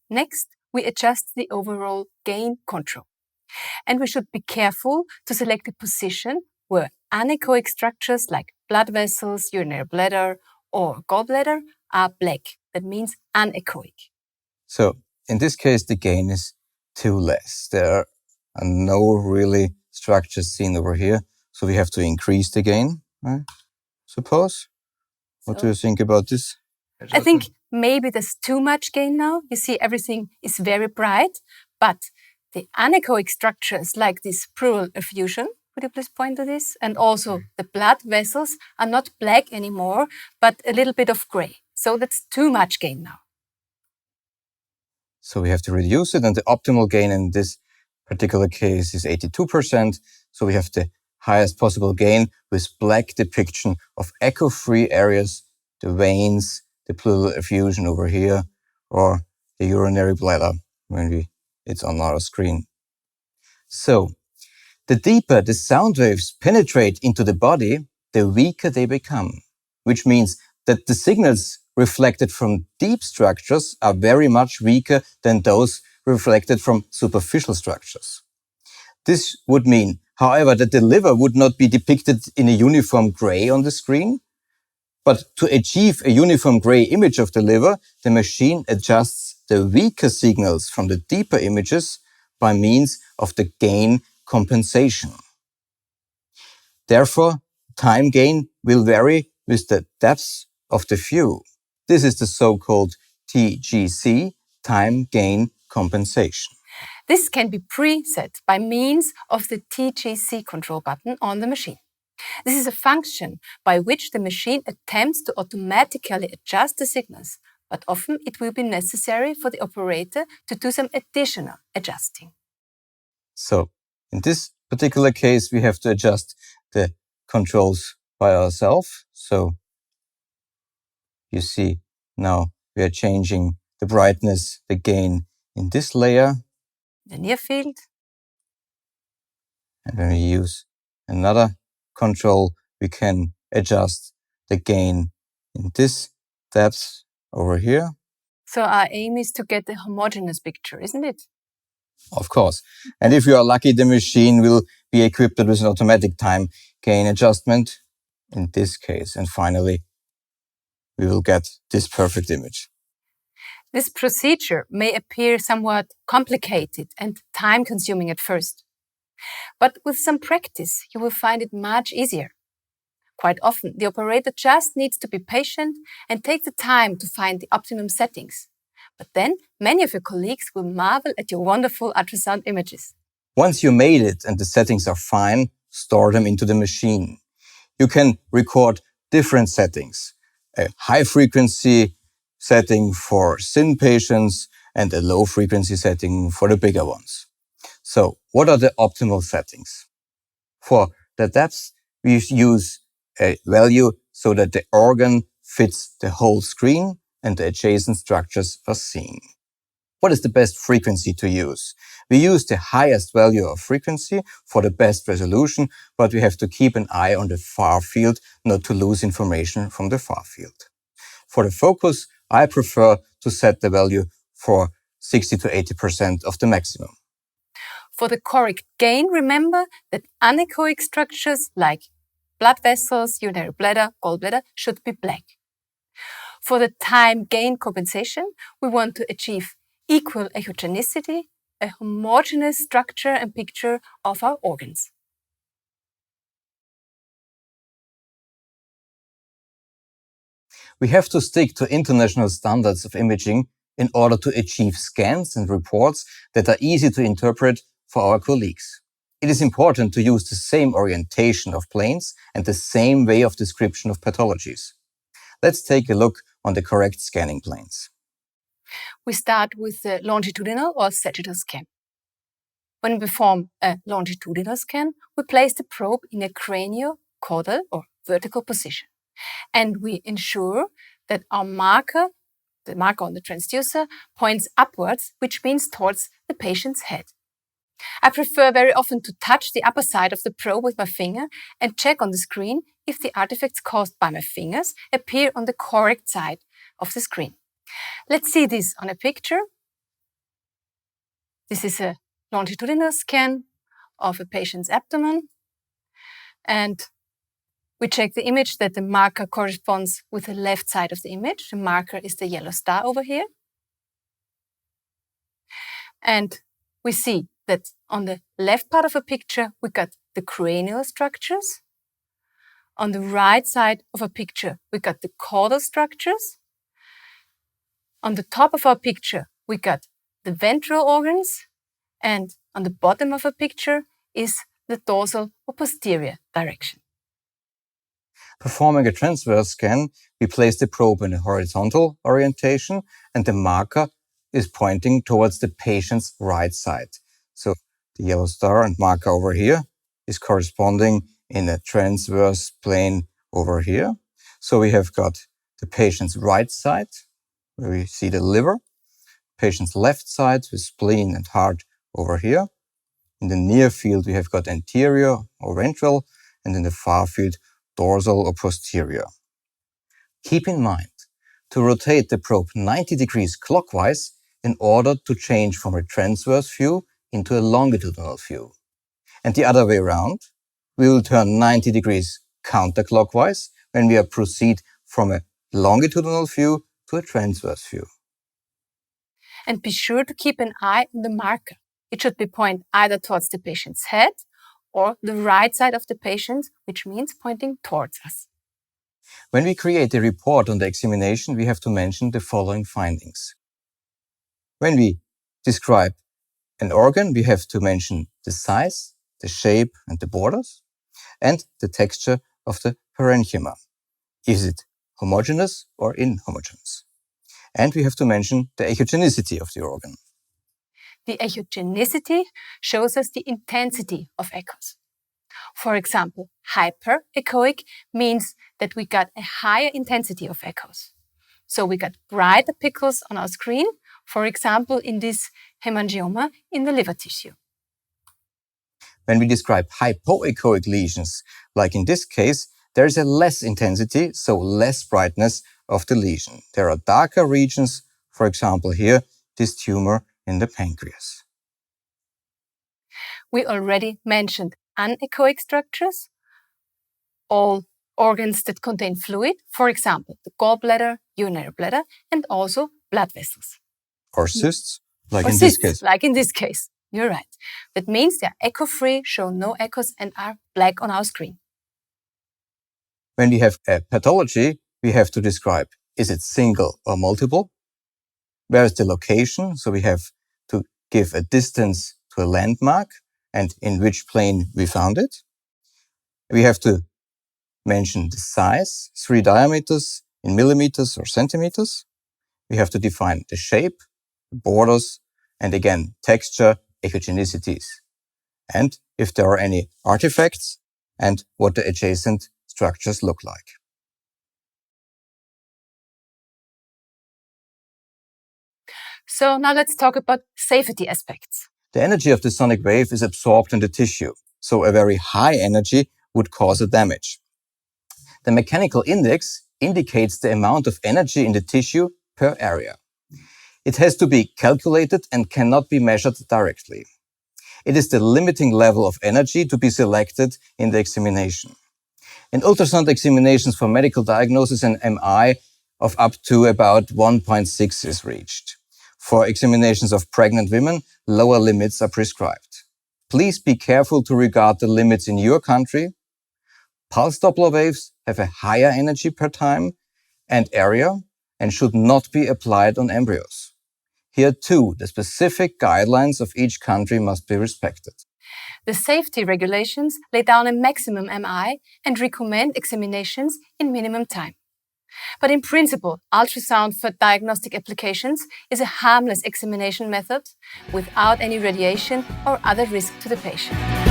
Next, we adjust the overall gain control. And we should be careful to select a position where anechoic structures like blood vessels, urinary bladder, or gallbladder are black. That means anechoic. So in this case, the gain is too less. There are no really structures seen over here. So we have to increase the gain, I suppose. What do you think about this? I think maybe there's too much gain now. You see, everything is very bright, but the anechoic structures like this pleural effusion, would you please point to this? And also the blood vessels are not black anymore, but a little bit of gray. So that's too much gain now. So we have to reduce it, and the optimal gain in this particular case is 82%. So we have the highest possible gain with black depiction of echo-free areas, the veins, the pleural effusion over here, or the urinary bladder when it's on our screen. So the deeper the sound waves penetrate into the body, the weaker they become, which means that the signals reflected from deep structures are very much weaker than those reflected from superficial structures. This would mean, however, that the liver would not be depicted in a uniform gray on the screen, but to achieve a uniform gray image of the liver, the machine adjusts the weaker signals from the deeper images by means of the gain compensation. Therefore, time gain will vary with the depth of the view. This is the so-called TGC, time gain compensation. This can be preset by means of the TGC control button on the machine. This is a function by which the machine attempts to automatically adjust the signals, but often it will be necessary for the operator to do some additional adjusting. So, in this particular case, we have to adjust the controls by ourselves. So, you see now we are changing the brightness, the gain in this layer. The near field. And when we use another control, we can adjust the gain in this depth over here. So our aim is to get a homogeneous picture, isn't it? Of course. And if you are lucky, the machine will be equipped with an automatic time gain adjustment in this case. And finally, we will get this perfect image. This procedure may appear somewhat complicated and time-consuming at first. But with some practice, you will find it much easier. Quite often, the operator just needs to be patient and take the time to find the optimum settings. But then, many of your colleagues will marvel at your wonderful ultrasound images. Once you made it and the settings are fine, store them into the machine. You can record different settings, a high-frequency setting for thin patients and a low-frequency setting for the bigger ones. So, what are the optimal settings? For the depth, we use a value so that the organ fits the whole screen and the adjacent structures are seen. What is the best frequency to use? We use the highest value of frequency for the best resolution, but we have to keep an eye on the far field not to lose information from the far field. For the focus, I prefer to set the value for 60 to 80% of the maximum. For the correct gain, remember that anechoic structures like blood vessels, urinary bladder, gallbladder should be black. For the time gain compensation, we want to achieve equal echogenicity, a homogeneous structure and picture of our organs. We have to stick to international standards of imaging in order to achieve scans and reports that are easy to interpret for our colleagues. It is important to use the same orientation of planes and the same way of description of pathologies. Let's take a look on the correct scanning planes. We start with the longitudinal or sagittal scan. When we perform a longitudinal scan, we place the probe in a cranio-caudal or vertical position. And we ensure that our marker, the marker on the transducer, points upwards, which means towards the patient's head. I prefer very often to touch the upper side of the probe with my finger and check on the screen if the artifacts caused by my fingers appear on the correct side of the screen. Let's see this on a picture. This is a longitudinal scan of a patient's abdomen, and we check the image that the marker corresponds with the left side of the image. The marker is the yellow star over here. And we see that on the left part of a picture, we got the cranial structures. On the right side of a picture, we got the caudal structures. On the top of our picture, we got the ventral organs. And on the bottom of a picture is the dorsal or posterior direction. Performing a transverse scan, we place the probe in a horizontal orientation and the marker is pointing towards the patient's right side. So the yellow star and marker over here is corresponding in a transverse plane over here. So we have got the patient's right side, where we see the liver, patient's left side with spleen and heart over here. In the near field, we have got anterior or ventral, and in the far field, dorsal or posterior. Keep in mind to rotate the probe 90 degrees clockwise in order to change from a transverse view into a longitudinal view. And the other way around, we will turn 90 degrees counterclockwise when we proceed from a longitudinal view to a transverse view. And be sure to keep an eye on the marker. It should be pointed either towards the patient's head or the right side of the patient, which means pointing towards us. When we create a report on the examination, we have to mention the following findings. When we describe an organ, we have to mention the size, the shape and the borders, and the texture of the parenchyma. Is it homogeneous or inhomogeneous? And we have to mention the echogenicity of the organ. The echogenicity shows us the intensity of echoes. For example, hyperechoic means that we got a higher intensity of echoes. So we got brighter pixels on our screen, for example, in this hemangioma in the liver tissue. When we describe hypoechoic lesions, like in this case, there is a less intensity, so less brightness of the lesion. There are darker regions, for example here, this tumor in the pancreas. We already mentioned anechoic structures, all organs that contain fluid, for example, the gallbladder, urinary bladder, and also blood vessels. Or cysts, like in this case. Like in this case. You're right. That means they are echo-free, show no echoes, and are black on our screen. When we have a pathology, we have to describe, is it single or multiple? Where is the location? So we have to give a distance to a landmark and in which plane we found it. We have to mention the size, 3 diameters in millimeters or centimeters. We have to define the shape, the borders, and again, texture, echogenicities. And if there are any artifacts and what the adjacent structures look like. So now let's talk about safety aspects. The energy of the sonic wave is absorbed in the tissue, so a very high energy would cause a damage. The mechanical index indicates the amount of energy in the tissue per area. It has to be calculated and cannot be measured directly. It is the limiting level of energy to be selected in the examination. In ultrasound examinations for medical diagnosis, an MI of up to about 1.6 is reached. For examinations of pregnant women, lower limits are prescribed. Please be careful to regard the limits in your country. Pulse Doppler waves have a higher energy per time and area and should not be applied on embryos. Here too, the specific guidelines of each country must be respected. The safety regulations lay down a maximum MI and recommend examinations in minimum time. But in principle, ultrasound for diagnostic applications is a harmless examination method without any radiation or other risk to the patient.